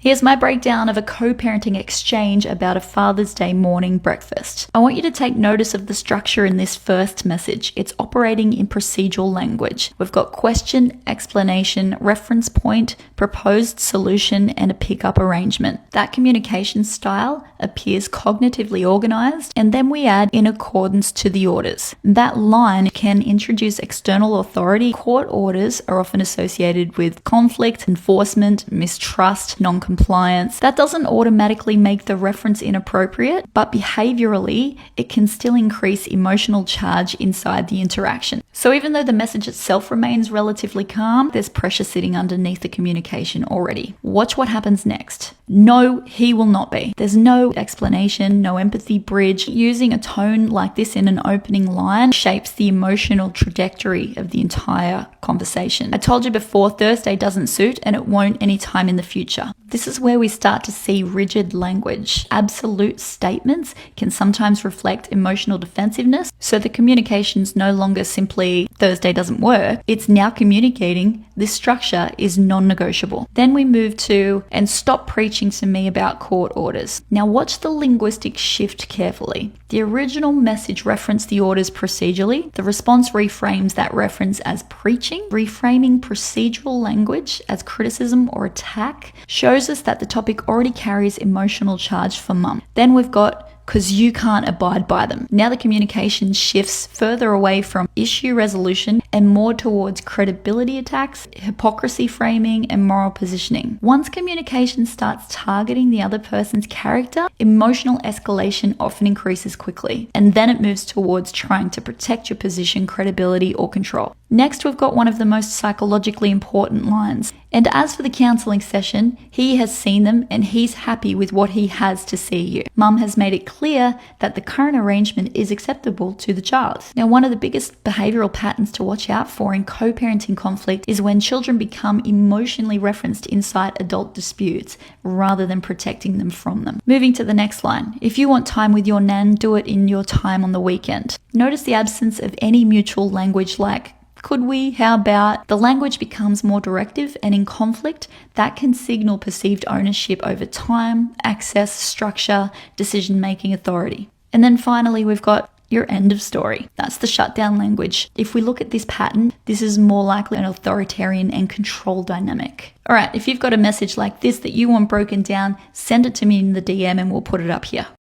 Here's my breakdown of a co-parenting exchange about a Father's Day morning breakfast. I want you to take notice of the structure in this first message. It's operating in procedural language. We've got question, explanation, reference point, proposed solution, and a pickup arrangement. That communication style appears cognitively organized, and then we add in accordance to the orders. That line can introduce external authority. Court orders are often associated with conflict, enforcement, mistrust, non-compliance. That doesn't automatically make the reference inappropriate, but behaviorally, it can still increase emotional charge inside the interaction. So even though the message itself remains relatively calm, there's pressure sitting underneath the communication already. Watch what happens next. No, he will not be. There's no explanation, no empathy bridge. Using a tone like this in an opening line shapes the emotional trajectory of the entire conversation. I told you before, Thursday doesn't suit, and it won't anytime in the future. This is where we start to see rigid language. Absolute statements can sometimes reflect emotional defensiveness, so the communication's no longer simply Thursday doesn't work. It's now communicating this structure is non-negotiable. Then we move to, and stop preaching to me about court orders. Now watch the linguistic shift carefully. The original message referenced the orders procedurally. The response reframes that reference as preaching. Reframing procedural language as criticism or attack shows us that the topic already carries emotional charge for mum. Then we've got because you can't abide by them. Now the communication shifts further away from issue resolution and more towards credibility attacks, hypocrisy framing, and moral positioning. Once communication starts targeting the other person's character, emotional escalation often increases quickly, and then it moves towards trying to protect your position, credibility, or control. Next, we've got one of the most psychologically important lines. And as for the counselling session, he has seen them and he's happy with what he has to see you. Mum has made it clear that the current arrangement is acceptable to the child. Now, one of the biggest behavioural patterns to watch out for in co-parenting conflict is when children become emotionally referenced inside adult disputes rather than protecting them from them. Moving to the next line. If you want time with your nan, do it in your time on the weekend. Notice the absence of any mutual language like could we? How about? The language becomes more directive, and in conflict, that can signal perceived ownership over time, access, structure, decision-making authority. And then finally, we've got your end of story. That's the shutdown language. If we look at this pattern, this is more likely an authoritarian and control dynamic. All right, if you've got a message like this that you want broken down, send it to me in the DM and we'll put it up here.